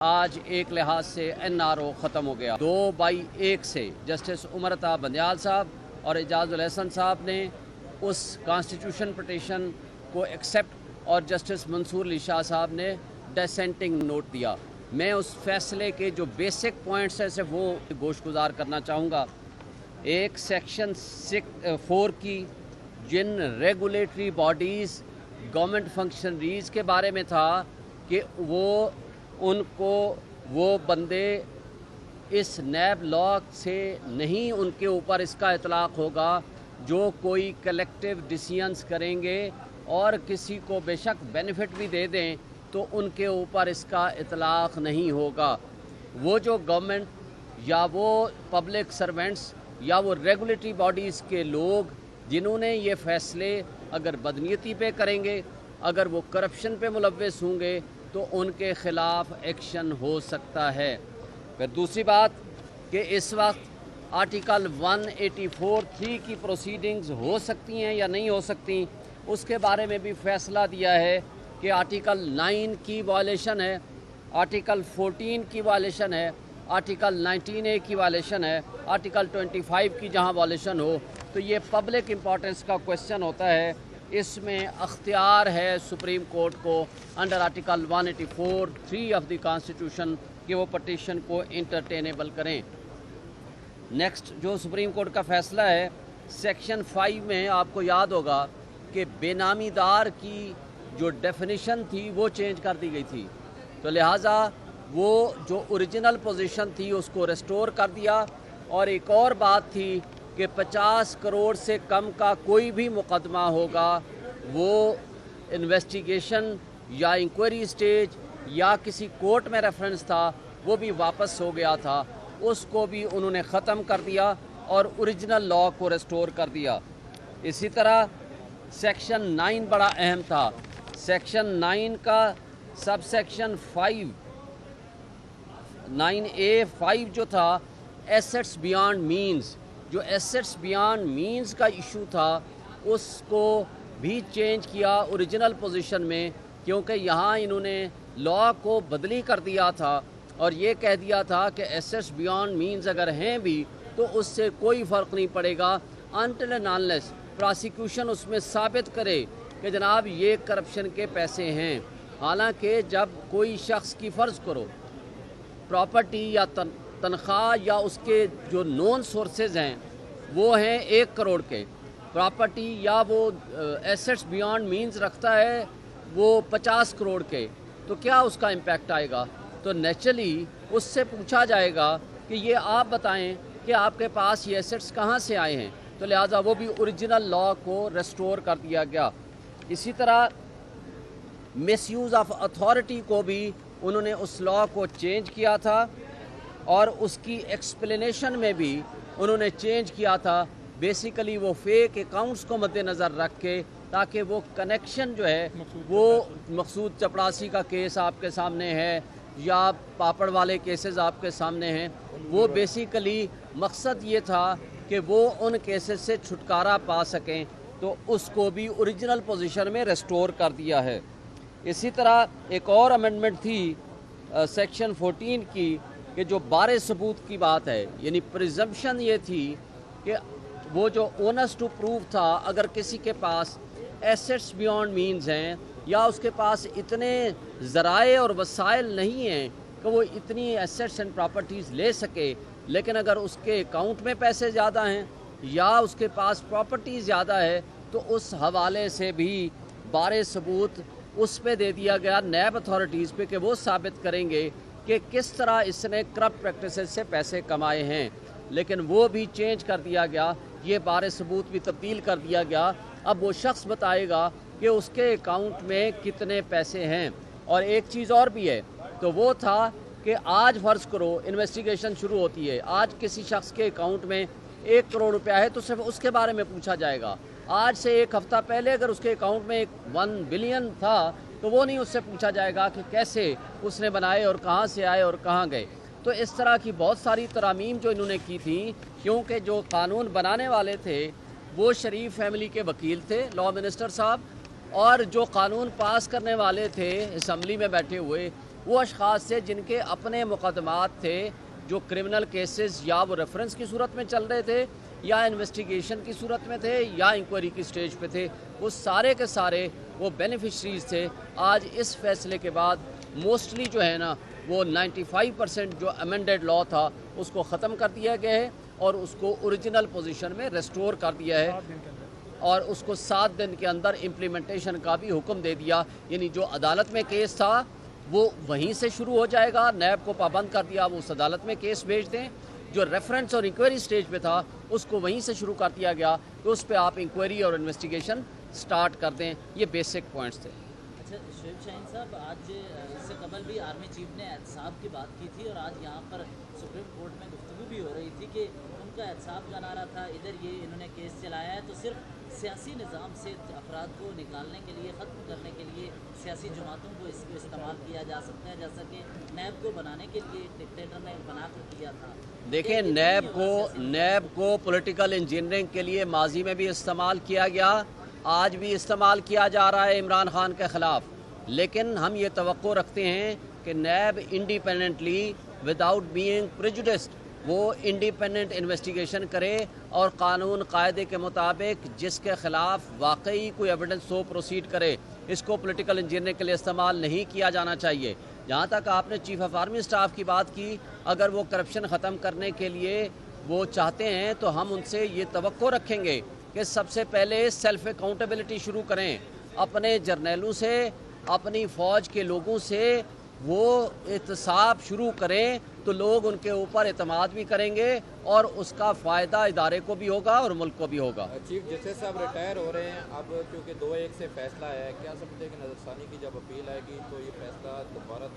आज एक लिहाज से NRO ख़त्म हो गया। 2/1 से जस्टिस उमर अता बंदयाल साहब और एजाजुल हसन साहब ने उस कॉन्स्टिट्यूशन पिटीशन को एक्सेप्ट और जस्टिस मंसूर अली शाह साहब ने डिसेंटिंग नोट दिया। मैं उस फैसले के जो बेसिक पॉइंट्स हैं सिर्फ वो गोशगुजार करना चाहूँगा। एक सेक्शन 4 की जिन रेगुलेटरी बॉडीज़ गवर्नमेंट फंक्शनरीज़ के बारे में था कि वो बंदे इस नैब लॉ से नहीं, उनके ऊपर इसका इतलाक़ होगा जो कोई कलेक्टिव डिसीजंस करेंगे और किसी को बेशक बेनिफिट भी दे दें तो उनके ऊपर इसका इतलाक़ नहीं होगा। वो जो गवर्नमेंट या वो पब्लिक सर्वेंट्स या वो रेगुलेटरी बॉडीज़ के लोग जिन्होंने ये फ़ैसले अगर बदनीयती पे करेंगे, अगर वो करप्शन पे मुलव्वस होंगे तो उनके ख़िलाफ़ एक्शन हो सकता है। फिर दूसरी बात कि इस वक्त आर्टिकल 184(3) की प्रोसीडिंग्स हो सकती हैं या नहीं हो सकती, उसके बारे में भी फ़ैसला दिया है कि आर्टिकल 9 की वायलेशन है, आर्टिकल 14 की वायलेशन है, आर्टिकल 19A की वायलेशन है, आर्टिकल 25 की जहां वायलेशन हो तो ये पब्लिक इम्पोर्टेंस का क्वेश्चन होता है। इसमें अख्तियार है सुप्रीम कोर्ट को under article 184(3) of the constitution कि वो पटिशन को इंटरटेनेबल करें। नेक्स्ट जो सुप्रीम कोर्ट का फ़ैसला है, सेक्शन 5 में आपको याद होगा कि बेनामीदार की जो डेफिनेशन थी वो चेंज कर दी गई थी, तो लिहाजा वो जो ओरिजिनल पोजीशन थी उसको रेस्टोर कर दिया। और एक और बात थी कि 50 करोड़ से कम का कोई भी मुकदमा होगा वो इन्वेस्टिगेशन या इंक्वायरी स्टेज या किसी कोर्ट में रेफरेंस था वो भी वापस हो गया था, उसको भी उन्होंने ख़त्म कर दिया और ओरिजिनल लॉ को रेस्टोर कर दिया। इसी तरह सेक्शन 9 बड़ा अहम था। सेक्शन 9 का सब सेक्शन 9A(5) जो था एसेट्स बियॉन्ड मीन्स, जो एसेट्स बियॉन्ड मीन्स का इशू था उसको भी चेंज किया ओरिजिनल पोजीशन में, क्योंकि यहाँ इन्होंने लॉ को बदली कर दिया था और ये कह दिया था कि एसेट्स बियॉन्ड मीन्स अगर हैं भी तो उससे कोई फ़र्क नहीं पड़ेगा अनटिल एंड अनलेस प्रोसिक्यूशन उसमें साबित करे कि जनाब ये करप्शन के पैसे हैं। हालांकि जब कोई शख्स की फ़र्ज़ करो प्रॉपर्टी या तनख्वाह या उसके जो नॉन सोर्सेज हैं वो हैं 1 करोड़ के, प्रॉपर्टी या वो एसेट्स बियॉन्ड मींस रखता है वो 50 करोड़ के, तो क्या उसका इम्पैक्ट आएगा? तो नेचुरली उससे पूछा जाएगा कि ये आप बताएं कि आपके पास ये एसेट्स कहाँ से आए हैं, तो लिहाजा वो भी ओरिजिनल लॉ को रेस्टोर कर दिया गया। इसी तरह मिसयूज़ ऑफ अथॉरिटी को भी उन्होंने उस लॉ को चेंज किया था और उसकी एक्सप्लेनेशन में भी उन्होंने चेंज किया था। बेसिकली वो फेक अकाउंट्स को मद्देनज़र रख के, ताकि वो कनेक्शन जो है वो मकसूद चपड़ासी का केस आपके सामने है या पापड़ वाले केसेस आपके सामने हैं, वो बेसिकली मकसद ये था कि वो उन केसेस से छुटकारा पा सकें, तो उसको भी ओरिजिनल पोजीशन में रेस्टोर कर दिया है। इसी तरह एक और अमेंडमेंट थी सेक्शन 14 की कि जो बारे सबूत की बात है, यानी प्रिजम्पशन ये थी कि वो जो ओनस टू प्रूव था, अगर किसी के पास एसेट्स बियॉन्ड मीन्स हैं या उसके पास इतने ज़राए और वसाइल नहीं हैं कि वो इतनी एसेट्स एंड प्रॉपर्टीज़ ले सके, लेकिन अगर उसके अकाउंट में पैसे ज़्यादा हैं या उसके पास प्रॉपर्टी ज़्यादा है, तो उस हवाले से भी बारे सबूत उस पे दे दिया गया नैब अथॉरिटीज़ पे कि वो साबित करेंगे कि किस तरह इसने करप्ट प्रैक्टिसेस से पैसे कमाए हैं। लेकिन वो भी चेंज कर दिया गया, ये बारे सबूत भी तब्दील कर दिया गया। अब वो शख्स बताएगा कि उसके अकाउंट में कितने पैसे हैं। और एक चीज़ और भी है, तो वो था कि आज फ़र्ज़ करो इन्वेस्टिगेशन शुरू होती है, आज किसी शख्स के अकाउंट में 1 करोड़ रुपया है तो सिर्फ उसके बारे में पूछा जाएगा। आज से 1 हफ़्ता पहले अगर उसके अकाउंट में 1 बिलियन था तो वो नहीं उससे पूछा जाएगा कि कैसे उसने बनाए और कहाँ से आए और कहाँ गए। तो इस तरह की बहुत सारी तरामीम जो इन्होंने की थी, क्योंकि जो कानून बनाने वाले थे वो शरीफ फैमिली के वकील थे, लॉ मिनिस्टर साहब, और जो कानून पास करने वाले थे असम्बली में बैठे हुए وہ اشخاص تھے جن کے اپنے مقدمات تھے جو کرمنل کیسز یا وہ ریفرنس کی صورت میں چل رہے تھے یا انویسٹیگیشن کی صورت میں تھے یا انکوائری کی سٹیج پہ تھے، وہ سارے کے سارے وہ بینیفیشریز تھے۔ آج اس فیصلے کے بعد موسٹلی جو ہے نا وہ 95% جو امینڈیڈ لا تھا اس کو ختم کر دیا گیا ہے اور اس کو اوریجنل پوزیشن میں ریسٹور کر دیا ہے اور اس کو 7 دن کے اندر امپلیمنٹیشن کا بھی حکم دے دیا، یعنی جو عدالت میں کیس تھا وہ وہیں سے شروع ہو جائے گا۔ نیب کو پابند کر دیا وہ اس عدالت میں کیس بھیج دیں، جو ریفرنس اور انکوائری سٹیج پہ تھا اس کو وہیں سے شروع کر دیا گیا کہ اس پہ آپ انکوائری اور انویسٹیگیشن سٹارٹ کر دیں۔ یہ بیسک پوائنٹس تھے۔ اچھا شعیب شاہین صاحب، آج اس سے قبل بھی آرمی چیف نے احتساب کی بات کی تھی اور آج یہاں پر سپریم کورٹ میں گفتگو بھی ہو رہی تھی کہ ان کا احتساب کا نعرہ تھا ادھر یہ انہوں نے کیس چلایا ہے تو صرف سیاسی نظام سے افراد کو نکالنے کے لیے، ختم کرنے کے لیے سیاسی جماعتوں کو اس کو استعمال کیا جا سکتا ہے، جیسا کہ نیب کو بنانے کے لیے ڈکٹیٹر نے بنا کر کیا تھا۔ دیکھیں نیب کو پولیٹیکل انجینئرنگ کے لیے ماضی میں بھی استعمال کیا گیا، آج بھی استعمال کیا جا رہا ہے عمران خان کے خلاف، لیکن ہم یہ توقع رکھتے ہیں کہ NAB independently without being prejudiced وہ انڈیپینڈنٹ انویسٹیگیشن کرے اور قانون قاعدے کے مطابق جس کے خلاف واقعی کوئی ایویڈنس ہو پروسیڈ کرے۔ اس کو پولیٹیکل انجینئرنگ کے لیے استعمال نہیں کیا جانا چاہیے۔ جہاں تک آپ نے چیف آف آرمی اسٹاف کی بات کی، اگر وہ کرپشن ختم کرنے کے لیے وہ چاہتے ہیں تو ہم ان سے یہ توقع رکھیں گے کہ سب سے پہلے سیلف اکاؤنٹیبلٹی شروع کریں، اپنے جرنیلوں سے، اپنی فوج کے لوگوں سے وہ احتساب شروع کریں تو لوگ ان کے اوپر اعتماد بھی کریں گے اور اس کا فائدہ ادارے کو بھی ہوگا اور ملک کو بھی ہوگا۔ چیف جسٹس صاحب ریٹائر ہو رہے ہیں، اب کیونکہ 2-1 سے فیصلہ ہے، کیا سمجھتے ہیں کہ نظر ثانی کی جب اپیل آئے گی تو یہ فیصلہ دوبارہ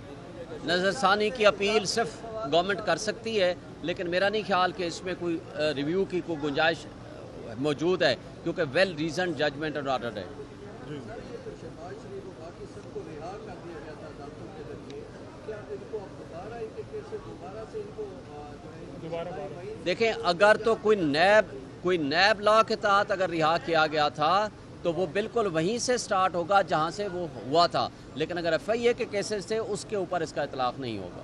نظر ثانی کی اپیل صرف گورنمنٹ کر سکتی ہے، لیکن میرا نہیں خیال کہ اس میں کوئی ریویو کی کوئی گنجائش موجود ہے کیونکہ ویل ریزنڈ ججمنٹ اور آرڈر ہے۔ دیکھیں اگر تو کوئی نیب لا کے تحت اگر رہا کیا گیا تھا تو وہ بالکل وہیں سے سٹارٹ ہوگا جہاں سے وہ ہوا تھا، لیکن اگر ایف آئی اے کے کیسز تھے اس کے اوپر اس کا اطلاق نہیں ہوگا۔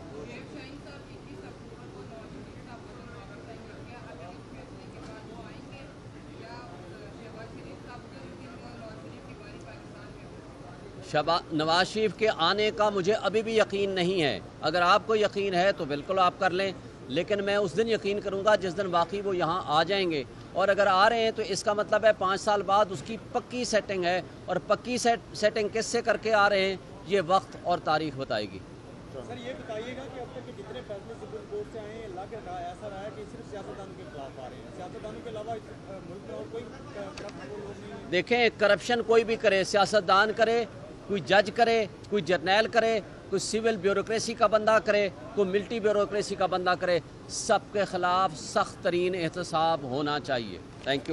نواز شریف کے آنے کا مجھے ابھی بھی یقین نہیں ہے، اگر آپ کو یقین ہے تو بالکل آپ کر لیں، لیکن میں اس دن یقین کروں گا جس دن واقعی وہ یہاں آ جائیں گے، اور اگر آ رہے ہیں تو اس کا مطلب ہے 5 سال بعد اس کی پکی سیٹنگ ہے، اور پکی سیٹنگ کس سے کر کے آ رہے ہیں یہ وقت اور تاریخ بتائے گی۔ سر یہ بتائیے گا کہ اب تک کے جتنے فیصلے سپریم کورٹ سے آئے ہیں اللہ کے ایسا رہا ہے کہ صرف سیاستدانوں کے خلاف آ رہے ہیں، سیاستدانوں کے علاوہ ملک میں اور کوئی کرپٹ لوگ نہیں؟ دیکھیں کرپشن کوئی بھی کرے، سیاستدان کرے، کوئی جج کرے، کوئی جرنیل کرے، کوئی سول بیوروکریسی کا بندہ کرے، کوئی ملٹری بیوروکریسی کا بندہ کرے، سب کے خلاف سخت ترین احتساب ہونا چاہیے۔ Thank you.